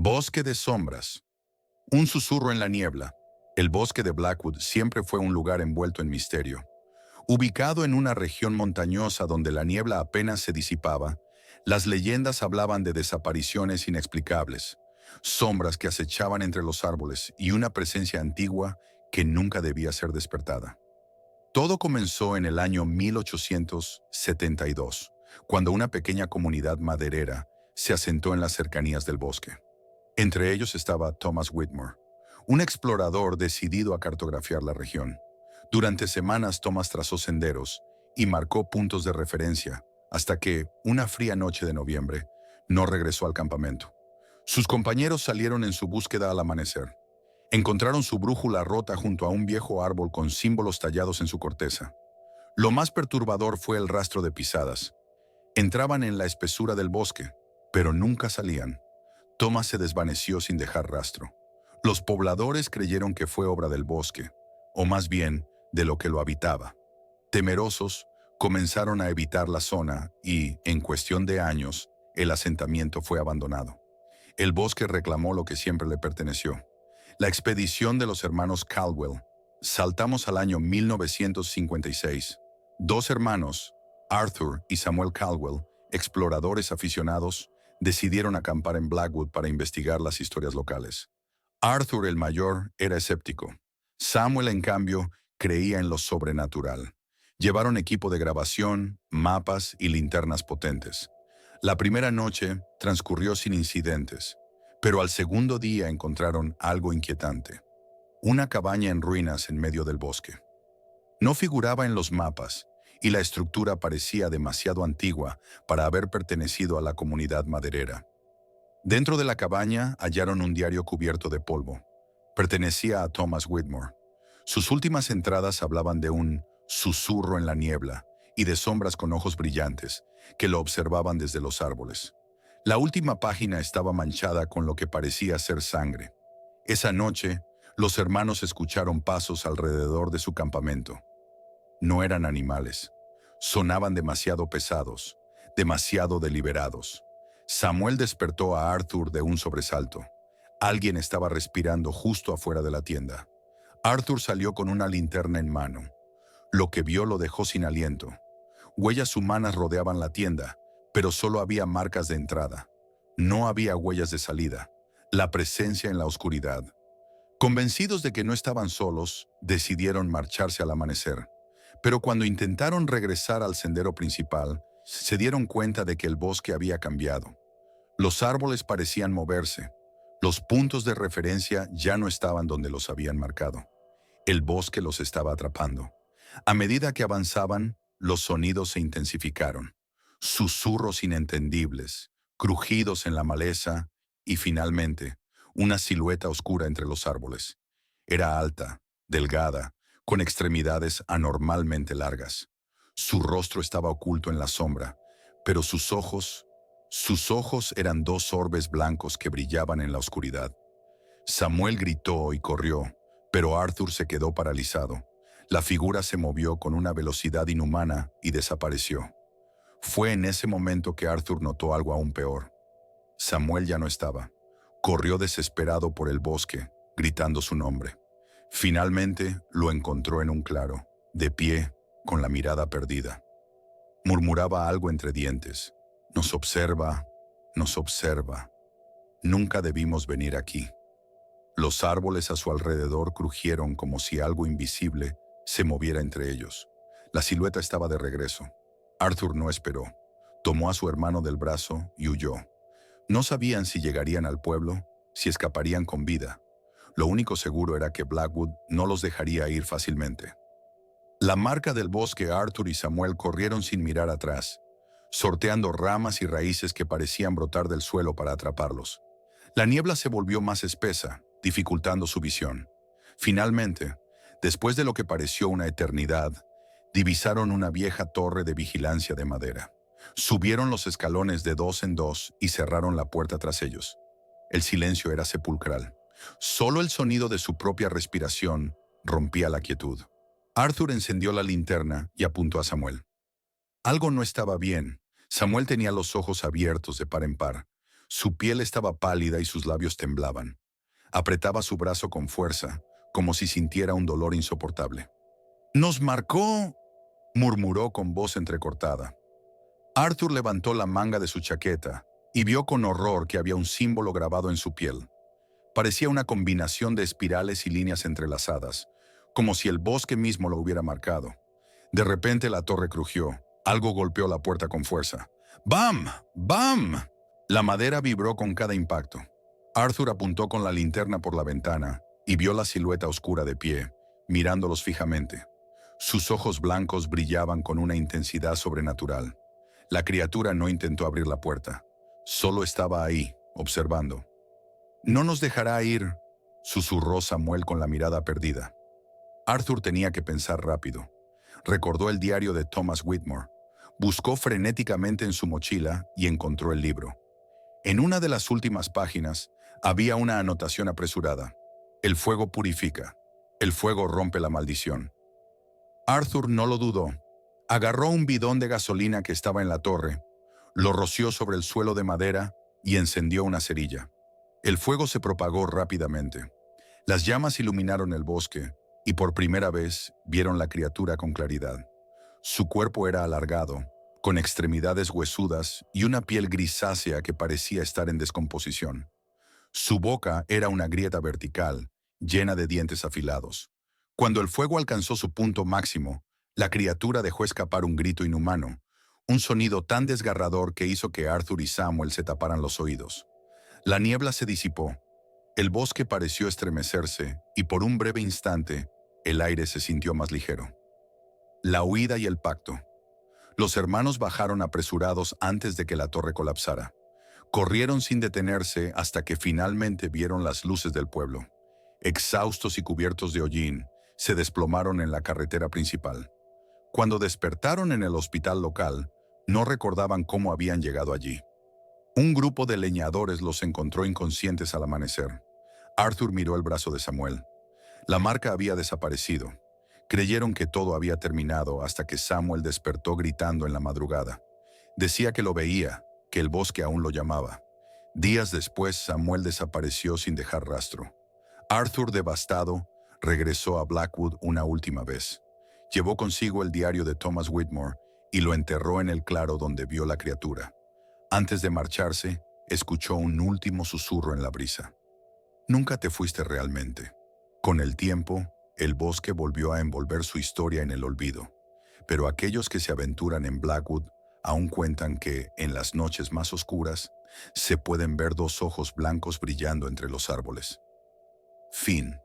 Bosque de sombras. Un susurro en la niebla. El bosque de Blackwood siempre fue un lugar envuelto en misterio. Ubicado en una región montañosa donde la niebla apenas se disipaba, las leyendas hablaban de desapariciones inexplicables, sombras que acechaban entre los árboles y una presencia antigua que nunca debía ser despertada. Todo comenzó en el año 1872, cuando una pequeña comunidad maderera se asentó en las cercanías del bosque. Entre ellos estaba Thomas Whitmore, un explorador decidido a cartografiar la región. Durante semanas Thomas trazó senderos y marcó puntos de referencia hasta que, una fría noche de noviembre, no regresó al campamento. Sus compañeros salieron en su búsqueda al amanecer. Encontraron su brújula rota junto a un viejo árbol con símbolos tallados en su corteza. Lo más perturbador fue el rastro de pisadas. Entraban en la espesura del bosque, pero nunca salían. Thomas se desvaneció sin dejar rastro. Los pobladores creyeron que fue obra del bosque, o más bien, de lo que lo habitaba. Temerosos, comenzaron a evitar la zona y, en cuestión de años, el asentamiento fue abandonado. El bosque reclamó lo que siempre le perteneció. La expedición de los hermanos Caldwell. Saltamos al año 1956. Dos hermanos, Arthur y Samuel Caldwell, exploradores aficionados, decidieron acampar en Blackwood para investigar las historias locales. Arthur, el mayor, era escéptico. Samuel, en cambio, creía en lo sobrenatural. Llevaron equipo de grabación, mapas y linternas potentes. La primera noche transcurrió sin incidentes, pero al segundo día encontraron algo inquietante. Una cabaña en ruinas en medio del bosque. No figuraba en los mapas, y la estructura parecía demasiado antigua para haber pertenecido a la comunidad maderera. Dentro de la cabaña hallaron un diario cubierto de polvo. Pertenecía a Thomas Whitmore. Sus últimas entradas hablaban de un susurro en la niebla y de sombras con ojos brillantes que lo observaban desde los árboles. La última página estaba manchada con lo que parecía ser sangre. Esa noche, los hermanos escucharon pasos alrededor de su campamento. No eran animales. Sonaban demasiado pesados, demasiado deliberados. Samuel despertó a Arthur de un sobresalto. Alguien estaba respirando justo afuera de la tienda. Arthur salió con una linterna en mano. Lo que vio lo dejó sin aliento. Huellas humanas rodeaban la tienda, pero solo había marcas de entrada. No había huellas de salida. La presencia en la oscuridad. Convencidos de que no estaban solos, decidieron marcharse al amanecer. Pero cuando intentaron regresar al sendero principal, se dieron cuenta de que el bosque había cambiado. Los árboles parecían moverse. Los puntos de referencia ya no estaban donde los habían marcado. El bosque los estaba atrapando. A medida que avanzaban, los sonidos se intensificaron. Susurros inentendibles, crujidos en la maleza y, finalmente, una silueta oscura entre los árboles. Era alta, delgada, con extremidades anormalmente largas. Su rostro estaba oculto en la sombra, pero sus ojos eran dos orbes blancos que brillaban en la oscuridad. Samuel gritó y corrió, pero Arthur se quedó paralizado. La figura se movió con una velocidad inhumana y desapareció. Fue en ese momento que Arthur notó algo aún peor. Samuel ya no estaba. Corrió desesperado por el bosque, gritando su nombre. Finalmente lo encontró en un claro, de pie, con la mirada perdida. Murmuraba algo entre dientes. Nos observa, nos observa. Nunca debimos venir aquí. Los árboles a su alrededor crujieron como si algo invisible se moviera entre ellos. La silueta estaba de regreso. Arthur no esperó. Tomó a su hermano del brazo y huyó. No sabían si llegarían al pueblo, si escaparían con vida. Lo único seguro era que Blackwood no los dejaría ir fácilmente. La marca del bosque. Arthur y Samuel corrieron sin mirar atrás, sorteando ramas y raíces que parecían brotar del suelo para atraparlos. La niebla se volvió más espesa, dificultando su visión. Finalmente, después de lo que pareció una eternidad, divisaron una vieja torre de vigilancia de madera. Subieron los escalones de dos en dos y cerraron la puerta tras ellos. El silencio era sepulcral. Solo el sonido de su propia respiración rompía la quietud. Arthur encendió la linterna y apuntó a Samuel. Algo no estaba bien. Samuel tenía los ojos abiertos de par en par. Su piel estaba pálida y sus labios temblaban. Apretaba su brazo con fuerza, como si sintiera un dolor insoportable. «¡Nos marcó!», murmuró con voz entrecortada. Arthur levantó la manga de su chaqueta y vio con horror que había un símbolo grabado en su piel. Parecía una combinación de espirales y líneas entrelazadas, como si el bosque mismo lo hubiera marcado. De repente la torre crujió. Algo golpeó la puerta con fuerza. ¡Bam! ¡Bam! La madera vibró con cada impacto. Arthur apuntó con la linterna por la ventana y vio la silueta oscura de pie, mirándolos fijamente. Sus ojos blancos brillaban con una intensidad sobrenatural. La criatura no intentó abrir la puerta. Solo estaba ahí, observando. «No nos dejará ir», susurró Samuel con la mirada perdida. Arthur tenía que pensar rápido. Recordó el diario de Thomas Whitmore. Buscó frenéticamente en su mochila y encontró el libro. En una de las últimas páginas había una anotación apresurada. «El fuego purifica. El fuego rompe la maldición». Arthur no lo dudó. Agarró un bidón de gasolina que estaba en la torre, lo roció sobre el suelo de madera y encendió una cerilla. El fuego se propagó rápidamente. Las llamas iluminaron el bosque y por primera vez vieron la criatura con claridad. Su cuerpo era alargado, con extremidades huesudas y una piel grisácea que parecía estar en descomposición. Su boca era una grieta vertical, llena de dientes afilados. Cuando el fuego alcanzó su punto máximo, la criatura dejó escapar un grito inhumano, un sonido tan desgarrador que hizo que Arthur y Samuel se taparan los oídos. La niebla se disipó. El bosque pareció estremecerse y por un breve instante el aire se sintió más ligero. La huida y el pacto. Los hermanos bajaron apresurados antes de que la torre colapsara. Corrieron sin detenerse hasta que finalmente vieron las luces del pueblo. Exhaustos y cubiertos de hollín, se desplomaron en la carretera principal. Cuando despertaron en el hospital local, no recordaban cómo habían llegado allí. Un grupo de leñadores los encontró inconscientes al amanecer. Arthur miró el brazo de Samuel. La marca había desaparecido. Creyeron que todo había terminado hasta que Samuel despertó gritando en la madrugada. Decía que lo veía, que el bosque aún lo llamaba. Días después, Samuel desapareció sin dejar rastro. Arthur, devastado, regresó a Blackwood una última vez. Llevó consigo el diario de Thomas Whitmore y lo enterró en el claro donde vio la criatura. Antes de marcharse, escuchó un último susurro en la brisa. «Nunca te fuiste realmente». Con el tiempo, el bosque volvió a envolver su historia en el olvido. Pero aquellos que se aventuran en Blackwood aún cuentan que, en las noches más oscuras, se pueden ver dos ojos blancos brillando entre los árboles. Fin.